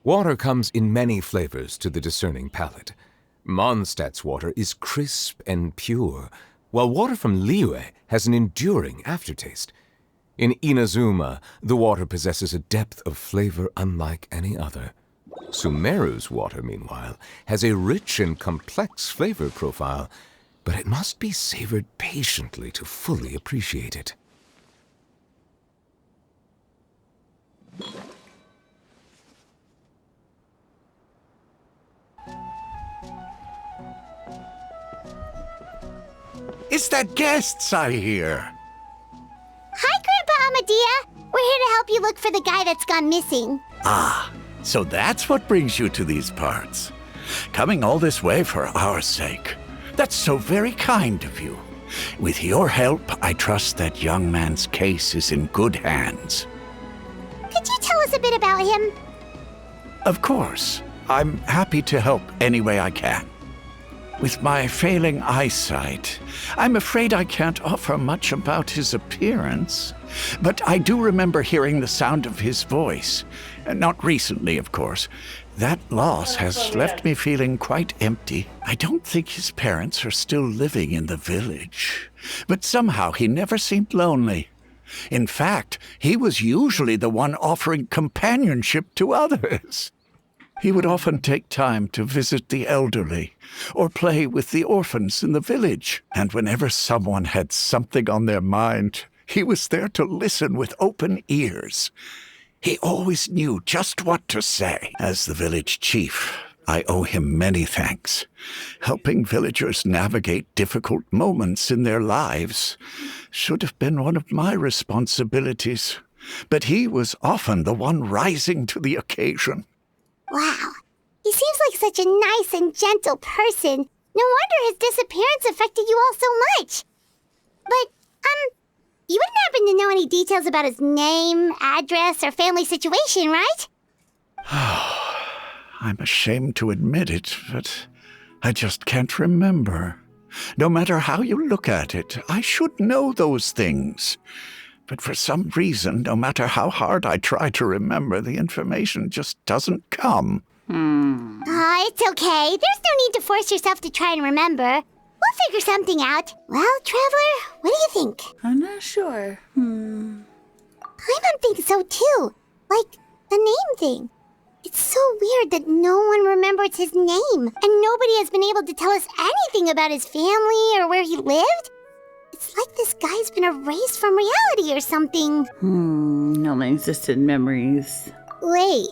Water comes in many flavors to the discerning palate. Mondstadt's water is crisp and pure, while water from Liyue has an enduring aftertaste. In Inazuma, the water possesses a depth of flavor unlike any other. Sumeru's water, meanwhile, has a rich and complex flavor profile, but it must be savored patiently to fully appreciate it. It's the guests I hear. Hi, Grandpa Amadea. We're here to help you look for the guy that's gone missing. Ah, so that's what brings you to these parts. Coming all this way for our sake. That's so very kind of you. With your help, I trust that young man's case is in good hands. Could you tell us a bit about him? Of course. I'm happy to help any way I can. With my failing eyesight, I'm afraid I can't offer much about his appearance. But I do remember hearing the sound of his voice. Not recently, of course. That loss has left me feeling quite empty. I don't think his parents are still living in the village. But somehow he never seemed lonely. In fact, he was usually the one offering companionship to others. He would often take time to visit the elderly or play with the orphans in the village. And whenever someone had something on their mind, he was there to listen with open ears. He always knew just what to say. As the village chief, I owe him many thanks. Helping villagers navigate difficult moments in their lives should have been one of my responsibilities. But he was often the one rising to the occasion. Wow. He seems like such a nice and gentle person. No wonder his disappearance affected you all so much. But, you wouldn't happen to know any details about his name, address, or family situation, right? I'm ashamed to admit it, but I just can't remember. No matter how you look at it, I should know those things. But for some reason, no matter how hard I try to remember, the information just doesn't come. It's okay. There's no need to force yourself to try and remember. We'll figure something out. Well, Traveler, what do you think? I'm not sure. Paimon thinks so too. Like, the name thing. It's so weird that no one remembers his name, and nobody has been able to tell us anything about his family or where he lived. It's like this guy's been erased from reality or something. Non-existent memories. Wait,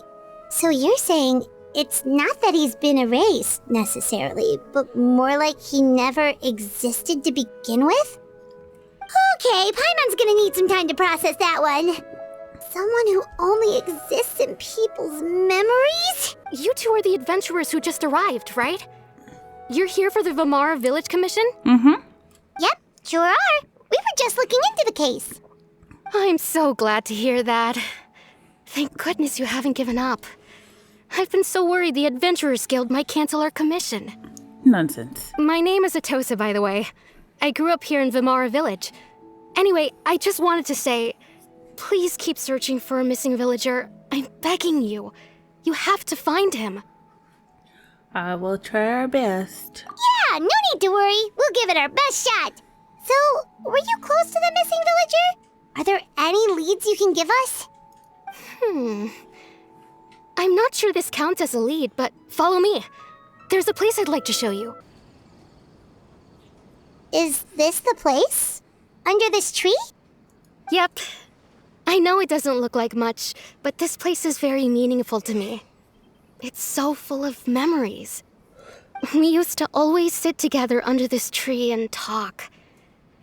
so you're saying it's not that he's been erased, necessarily, but more like he never existed to begin with? Okay, Paimon's gonna need some time to process that one. Someone who only exists in people's memories? You two are the adventurers who just arrived, right? You're here for the Vamara Village Commission? Yep, sure are. We were just looking into the case. I'm so glad to hear that. Thank goodness you haven't given up. I've been so worried the Adventurers Guild might cancel our commission. Nonsense. My name is Atosa, by the way. I grew up here in Vamara Village. Anyway, I just wanted to say, please keep searching for a missing villager. I'm begging you. You have to find him. I will try our best. Yeah, no need to worry. We'll give it our best shot. So, were you close to the missing villager? Are there any leads you can give us? I'm not sure this counts as a lead, but follow me. There's a place I'd like to show you. Is this the place? Under this tree? Yep. I know it doesn't look like much, but this place is very meaningful to me. It's so full of memories. We used to always sit together under this tree and talk.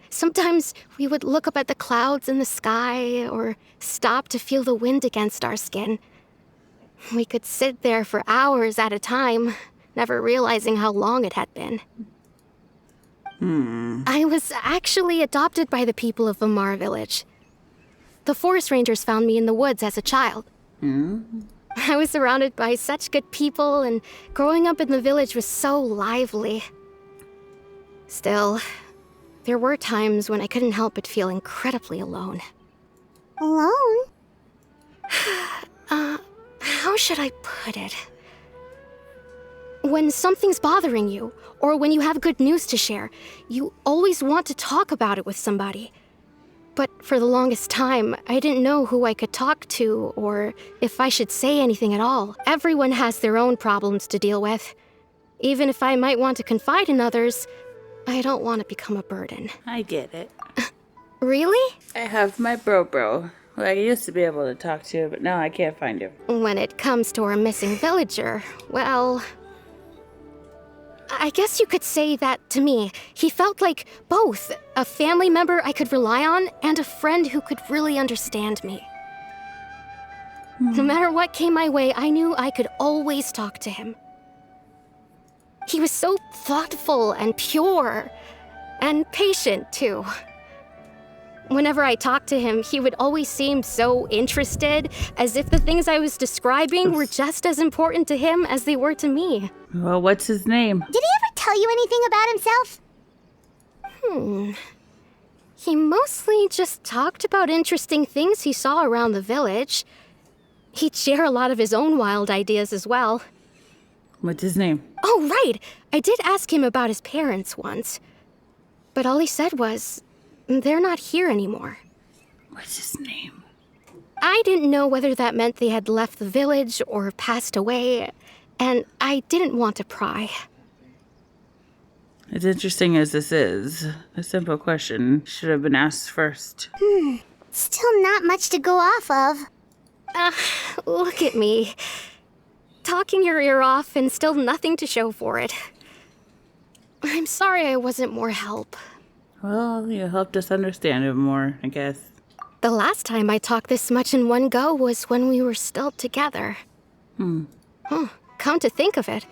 Sometimes we would look up at the clouds in the sky or stop to feel the wind against our skin. We could sit there for hours at a time, never realizing how long it had been. I was actually adopted by the people of Vamara Village. The forest rangers found me in the woods as a child. I was surrounded by such good people, and growing up in the village was so lively. Still, there were times when I couldn't help but feel incredibly alone. Alone? How How should I put it? When something's bothering you, or when you have good news to share, you always want to talk about it with somebody. But for the longest time, I didn't know who I could talk to, or if I should say anything at all. Everyone has their own problems to deal with. Even if I might want to confide in others, I don't want to become a burden. I get it. Really? I have my bro. Who I used to be able to talk to, but now I can't find him. When it comes to our missing villager, well, I guess you could say that to me. He felt like both a family member I could rely on and a friend who could really understand me. No matter what came my way, I knew I could always talk to him. He was so thoughtful and pure, and patient too. Whenever I talked to him, he would always seem so interested, as if the things I was describing were just as important to him as they were to me. Well, what's his name? Did he ever tell you anything about himself? He mostly just talked about interesting things he saw around the village. He'd share a lot of his own wild ideas as well. What's his name? Oh, right! I did ask him about his parents once. But all he said was, they're not here anymore. What's his name? I didn't know whether that meant they had left the village or passed away, and I didn't want to pry. As interesting as this is, a simple question should have been asked first. Still not much to go off of. Look at me. Talking your ear off and still nothing to show for it. I'm sorry I wasn't more help. Well, you helped us understand him more, I guess. The last time I talked this much in one go was when we were still together. Come to think of it,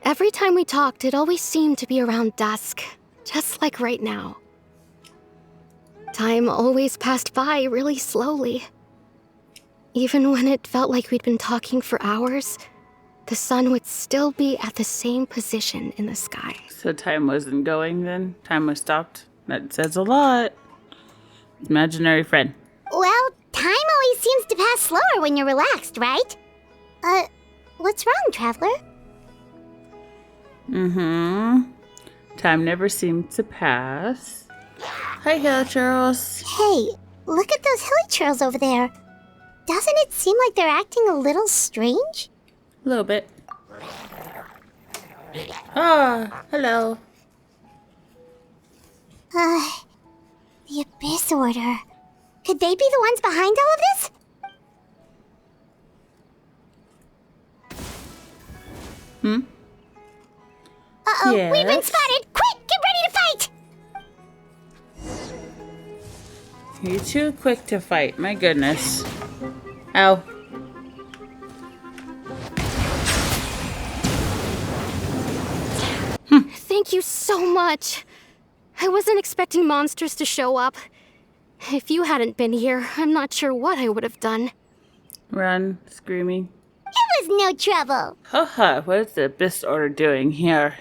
every time we talked, it always seemed to be around dusk, just like right now. Time always passed by really slowly. Even when it felt like we'd been talking for hours, the sun would still be at the same position in the sky. So time wasn't going then? Time was stopped? That says a lot. Imaginary friend. Well, time always seems to pass slower when you're relaxed, right? What's wrong, Traveler? Time never seemed to pass. Hi, Hill Charles. Hey, look at those hilly churls over there. Doesn't it seem like they're acting a little strange? A little bit. Ah, hello. The Abyss Order. Could they be the ones behind all of this? Uh-oh, Yes. we've been spotted! Quick, get ready to fight! You're too quick to fight, my goodness. Ow. Thank you so much. I wasn't expecting monsters to show up. If you hadn't been here, I'm not sure what I would have done. Run, screaming. It was no trouble. Haha, what is the Abyss Order doing here?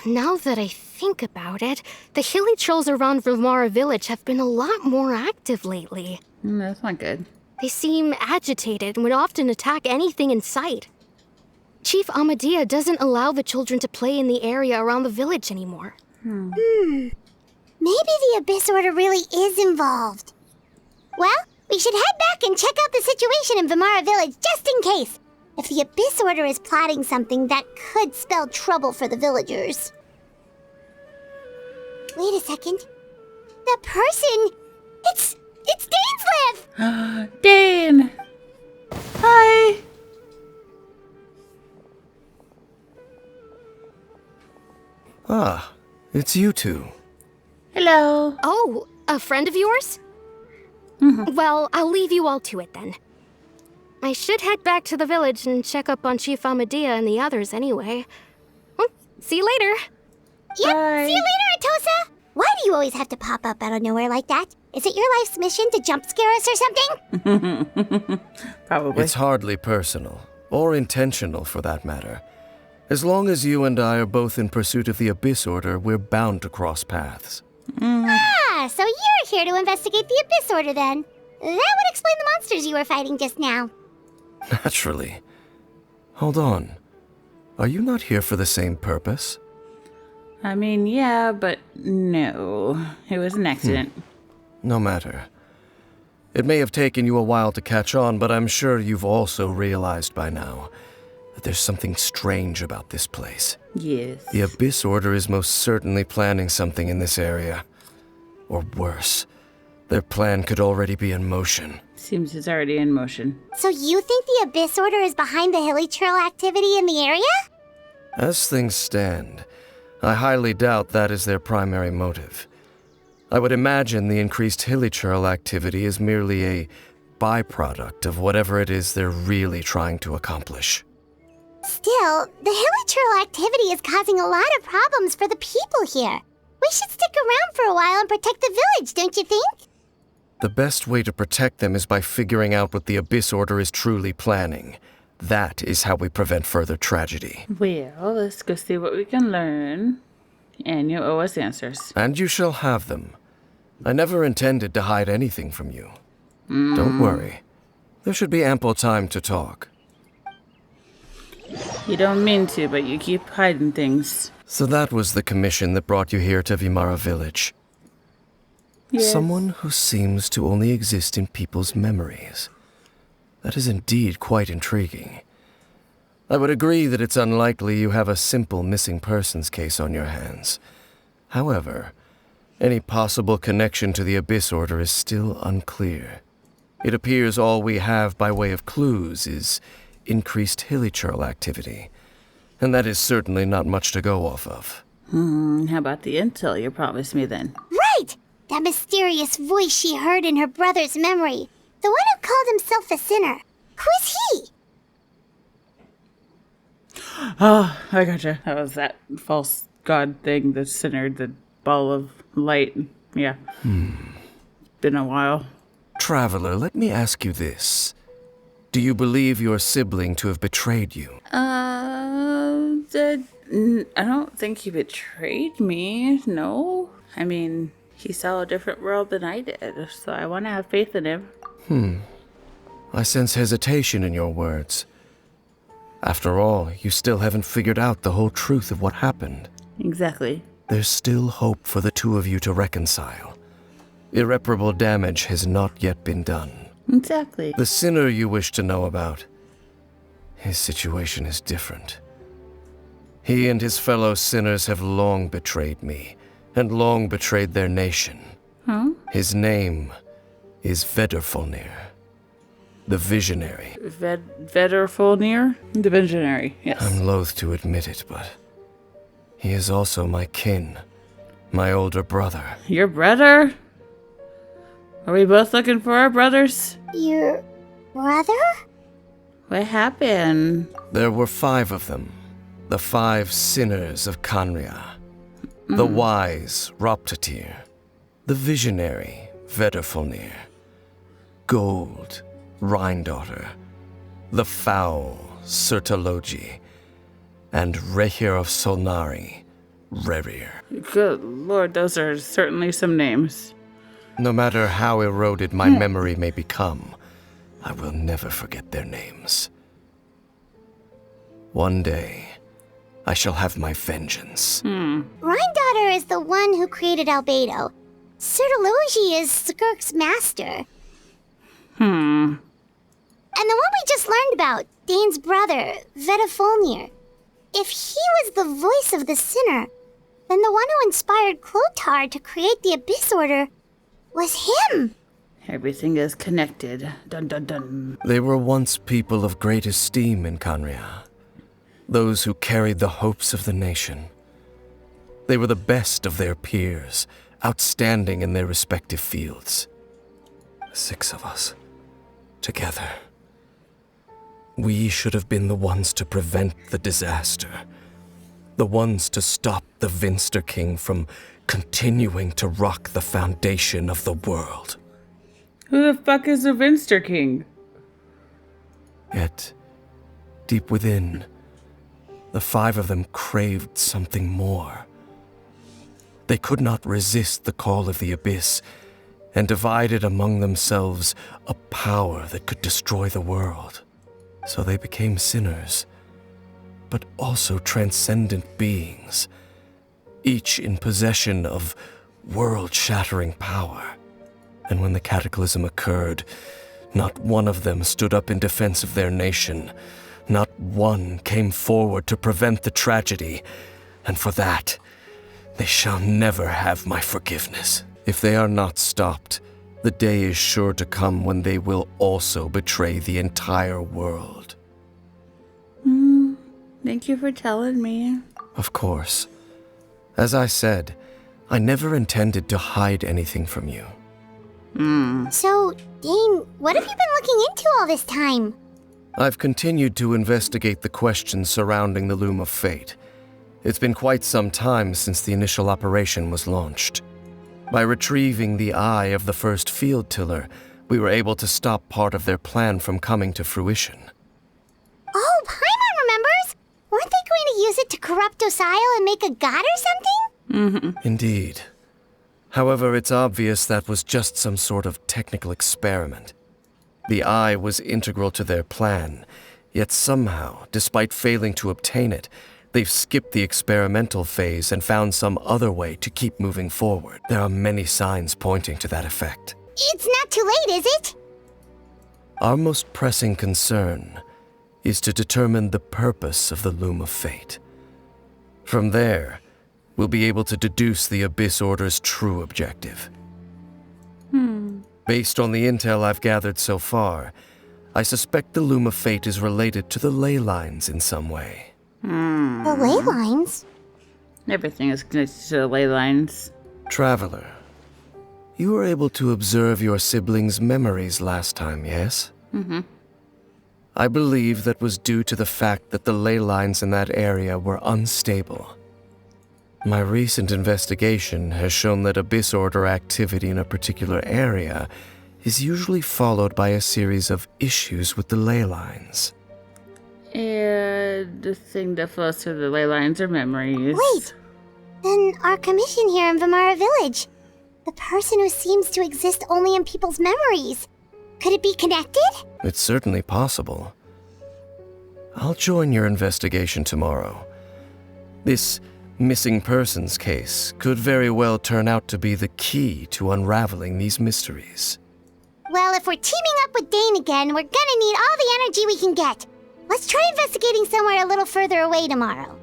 Now that I think about it, the hilly trolls around Vimara village have been a lot more active lately. That's not good. They seem agitated and would often attack anything in sight. Chief Amadea doesn't allow the children to play in the area around the village anymore. Maybe the Abyss Order really is involved. Well, we should head back and check out the situation in Vimara village just in case. If the Abyss Order is plotting something that could spell trouble for the villagers. Wait a second. That person... It's Dainsliff! Dain! Hi! Ah, it's you two. Hello. Oh, a friend of yours? Well, I'll leave you all to it then. I should head back to the village and check up on Chief Amadea and the others anyway. Well, see you later. Yep, Bye. see you later, Atosa! Why do you always have to pop up out of nowhere like that? Is it your life's mission to jump scare us or something? Probably. It's hardly personal, or intentional for that matter. As long as you and I are both in pursuit of the Abyss Order, we're bound to cross paths. Ah, so you're here to investigate the Abyss Order then. That would explain the monsters you were fighting just now. Naturally. Hold on. Are you not here for the same purpose? I mean, yeah, but no. It was an accident. No matter. It may have taken you a while to catch on, but I'm sure you've also realized by now that there's something strange about this place. Yes. The Abyss Order is most certainly planning something in this area. Or worse, their plan could already be in motion. Seems it's already in motion. So you think the Abyss Order is behind the hilly trail activity in the area? As things stand, I highly doubt that is their primary motive. I would imagine the increased hilly trail activity is merely a byproduct of whatever it is they're really trying to accomplish. Still, the hilly trail activity is causing a lot of problems for the people here. We should stick around for a while and protect the village, don't you think? The best way to protect them is by figuring out what the Abyss Order is truly planning. That is how we prevent further tragedy. Well, let's go see what we can learn. And you owe us answers. And you shall have them. I never intended to hide anything from you. Don't worry. There should be ample time to talk. You don't mean to, but you keep hiding things. So that was the commission that brought you here to Vimara Village. Yes. Someone who seems to only exist in people's memories. That is indeed quite intriguing. I would agree that it's unlikely you have a simple missing persons case on your hands. However, any possible connection to the Abyss Order is still unclear. It appears all we have by way of clues is increased hilly trail activity, and that is certainly not much to go off of. How about the intel you promised me then? Right! That mysterious voice she heard in her brother's memory. The one who called himself a sinner. Who is he? Oh, I gotcha. That was that false god thing that centered the ball of light. Yeah. Been a while. Traveler, let me ask you this. Do you believe your sibling to have betrayed you? I don't think he betrayed me, no. I mean, he saw a different world than I did, so I want to have faith in him. I sense hesitation in your words. After all, you still haven't figured out the whole truth of what happened. Exactly. There's still hope for the two of you to reconcile. Irreparable damage has not yet been done. Exactly. The sinner you wish to know about, his situation is different. He and his fellow sinners have long betrayed me, and long betrayed their nation. Huh? His name is Vedrfolnir, the Visionary. Vedrfolnir? The Visionary, yes. I'm loath to admit it, but he is also my kin, my older brother. Your brother? Are we both looking for our brothers? Your brother? What happened? There were 5 of them, the 5 sinners of Kanria. The wise, Roptatir. The visionary, Vedrfolnir. Gold, Rhine-daughter. The foul, Sertologi. And Rehir of Solnari, Rerir. Good lord, those are certainly some names. No matter how eroded my memory may become, I will never forget their names. One day, I shall have my vengeance. Rhine-daughter is the one who created Albedo. Sertologi is Skirk's master. And the one we just learned about, Dain's brother, Vedrfolnir. If he was the voice of the sinner, then the one who inspired Clotar to create the Abyss Order was him. Everything is connected. Dun dun dun. They were once people of great esteem in Kanria. Those who carried the hopes of the nation. They were the best of their peers, outstanding in their respective fields. 6 of us, together. We should have been the ones to prevent the disaster. The ones to stop the Vinster King from continuing to rock the foundation of the world. Who the fuck is the Vinster King? Yet, deep within, the 5 of them craved something more. They could not resist the call of the Abyss, and divided among themselves a power that could destroy the world. So they became sinners, but also transcendent beings, each in possession of world-shattering power. And when the cataclysm occurred, not one of them stood up in defense of their nation. Not one came forward to prevent the tragedy, and for that, they shall never have my forgiveness. If they are not stopped, the day is sure to come when they will also betray the entire world. Thank you for telling me. Of course. As I said, I never intended to hide anything from you. So, Dain, what have you been looking into all this time? I've continued to investigate the questions surrounding the Loom of Fate. It's been quite some time since the initial operation was launched. By retrieving the eye of the first field tiller, we were able to stop part of their plan from coming to fruition. Oh, Paimon remembers! Weren't they going to use it to corrupt Osial and make a god or something? Indeed. However, it's obvious that was just some sort of technical experiment. The eye was integral to their plan, yet somehow, despite failing to obtain it, they've skipped the experimental phase and found some other way to keep moving forward. There are many signs pointing to that effect. It's not too late, is it? Our most pressing concern is to determine the purpose of the Loom of Fate. From there, we'll be able to deduce the Abyss Order's true objective. Based on the intel I've gathered so far, I suspect the Loom of Fate is related to the ley lines in some way. The ley lines? Everything is connected to the ley lines. Traveler, you were able to observe your siblings' memories last time, yes? I believe that was due to the fact that the ley lines in that area were unstable. My recent investigation has shown that Abyss Order activity in a particular area is usually followed by a series of issues with the ley lines. And the thing that flows through the ley lines are memories. Wait! Then our commission here in Vimara Village. The person who seems to exist only in people's memories. Could it be connected? It's certainly possible. I'll join your investigation tomorrow. This missing persons case could very well turn out to be the key to unraveling these mysteries. Well, if we're teaming up with Dain again, we're gonna need all the energy we can get. Let's try investigating somewhere a little further away tomorrow.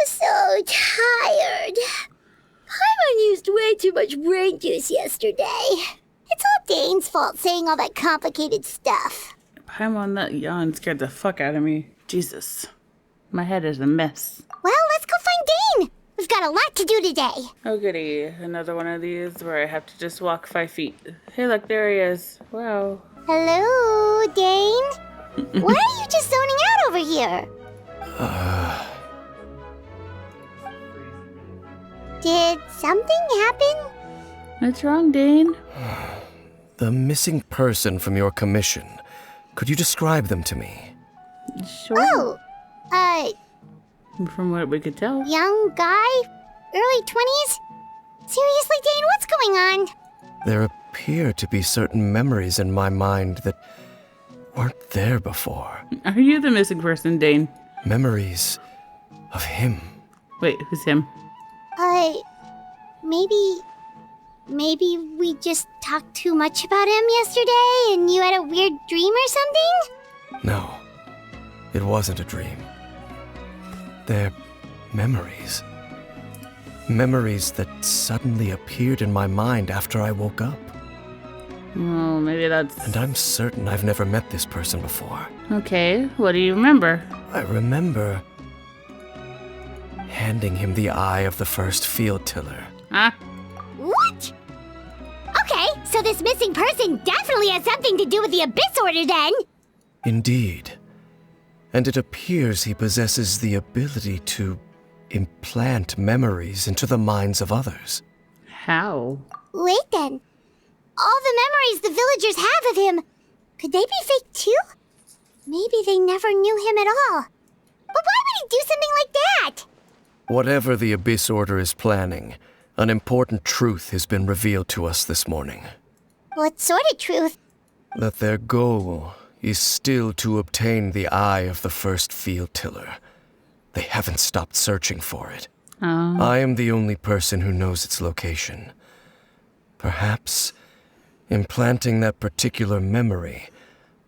So tired. Paimon used way too much brain juice yesterday. It's all Dain's fault saying all that complicated stuff. Paimon, that yawn scared the fuck out of me. Jesus. My head is a mess. Well, let's go find Dain. We've got a lot to do today. Oh goody, another one of these where I have to just walk 5 feet. Hey look, there he is. Wow. Hello, Dain? Why are you just zoning out over here? Did something happen? What's wrong, Dain? The missing person from your commission. Could you describe them to me? Sure. Oh, From what we could tell. young guy? Early 20s? Seriously, Dain, what's going on? There appear to be certain memories in my mind that weren't there before. Are you the missing person, Dain? Memories of him. Wait, who's him? Maybe we just talked too much about him yesterday and you had a weird dream or something? No, it wasn't a dream. They're memories. Memories that suddenly appeared in my mind after I woke up. Oh, maybe that's... And I'm certain I've never met this person before. Okay, what do you remember? I remember handing him the eye of the first field tiller. Huh? What? Okay, so this missing person definitely has something to do with the Abyss Order then. Indeed. And it appears he possesses the ability to implant memories into the minds of others. How? Wait then. All the memories the villagers have of him. Could they be fake too? Maybe they never knew him at all. But why would he do something like that? Whatever the Abyss Order is planning, an important truth has been revealed to us this morning. What sort of truth? That their goal is still to obtain the eye of the first field tiller. They haven't stopped searching for it. I am the only person who knows its location. Perhaps implanting that particular memory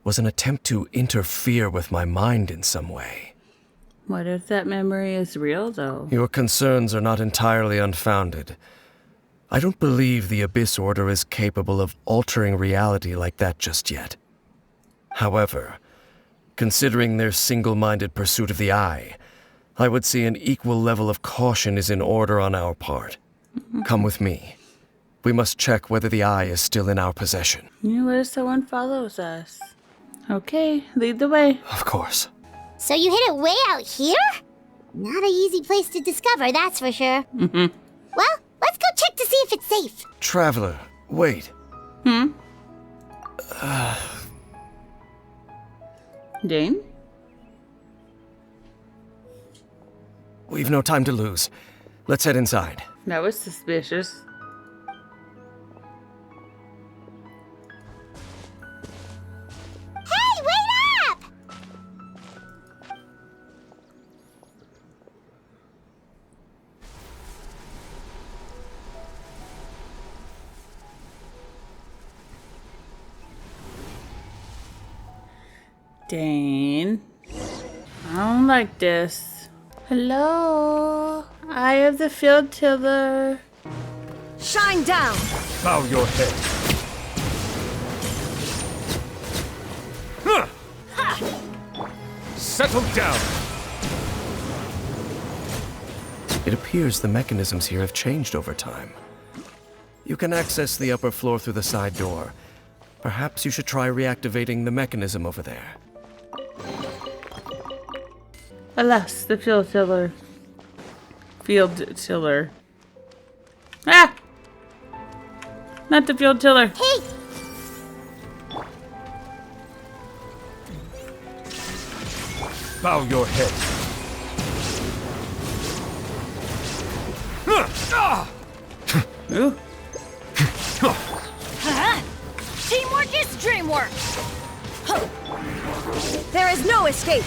was an attempt to interfere with my mind in some way. What if that memory is real, though? Your concerns are not entirely unfounded. I don't believe the Abyss Order is capable of altering reality like that just yet. However, considering their single-minded pursuit of the Eye, I would say an equal level of caution is in order on our part. Come with me. We must check whether the Eye is still in our possession. What if someone follows us? Okay, lead the way. Of course. So you hid it way out here? Not an easy place to discover, that's for sure. Well, let's go check to see if it's safe. Traveler, wait. Dain? We've no time to lose. Let's head inside. That was suspicious. Hey, wait up! Dain. I don't like this. Hello? Eye of the field tiller. Shine down! Bow your head. Settle down. It appears the mechanisms here have changed over time. You can access the upper floor through the side door. Perhaps you should try reactivating the mechanism over there. Alas, the field tiller. Field tiller. Ah! Not the field tiller. Hey! Bow your head. Ooh. Teamwork is dreamwork! There is no escape!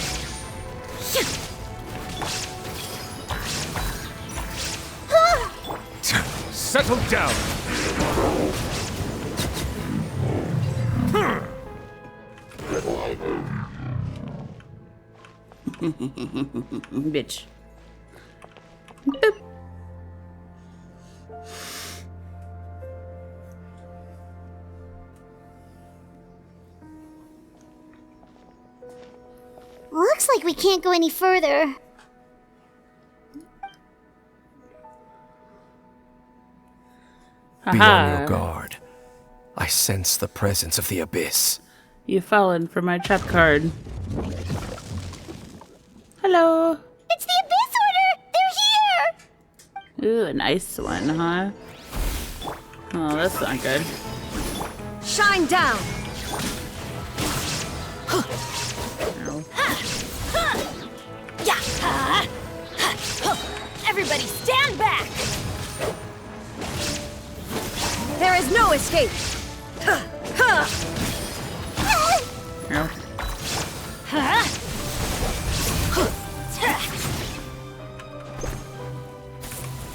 Settle down. Bitch. Boop. Looks like we can't go any further. Be on Aha. your guard. I sense the presence of the Abyss. You've fallen for my trap card. Hello. It's the Abyss Order! They're here! Ooh, a nice one, huh? Oh, that's not good. Shine down! Everybody stand back! There is no escape! No.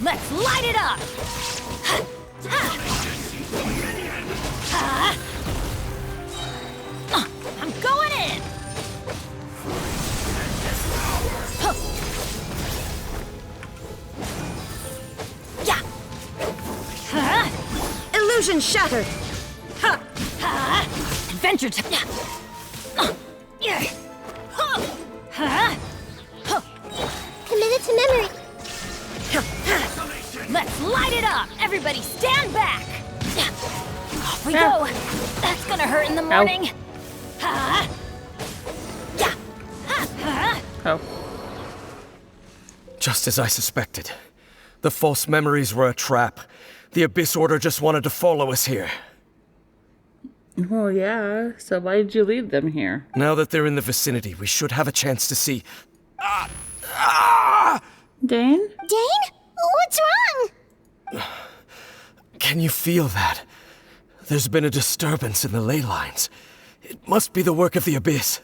Let's light it up! I'm going in! Illusion shattered! Adventure time! Committed to memory. Let's light it up! Everybody stand back! Off we go! That's gonna hurt in the morning! Oh. Just as I suspected. The false memories were a trap. The Abyss Order just wanted to follow us here. Well, yeah. So why did you leave them here? Now that they're in the vicinity, we should have a chance to see. Dain? Dain? What's wrong? Can you feel that? There's been a disturbance in the ley lines. It must be the work of the Abyss.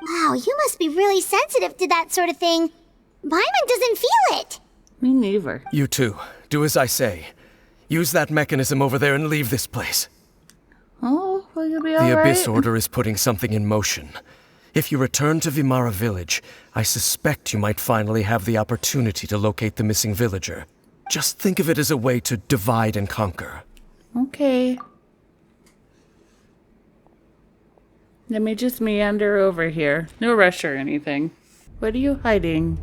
Wow, you must be really sensitive to that sort of thing. Paimon doesn't feel it. Me neither. You too. Do as I say. Use that mechanism over there and leave this place. Oh, will you be The alright? Abyss Order is putting something in motion. If you return to Vimara Village, I suspect you might finally have the opportunity to locate the missing villager. Just think of it as a way to divide and conquer. Okay. Let me just meander over here. No rush or anything. What are you hiding?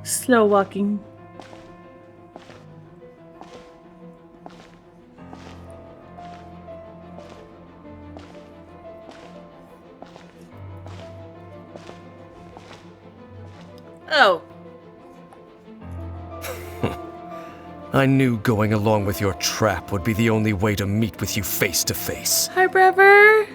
Slow walking. Oh. I knew going along with your trap would be the only way to meet with you face to face. Hi, brother.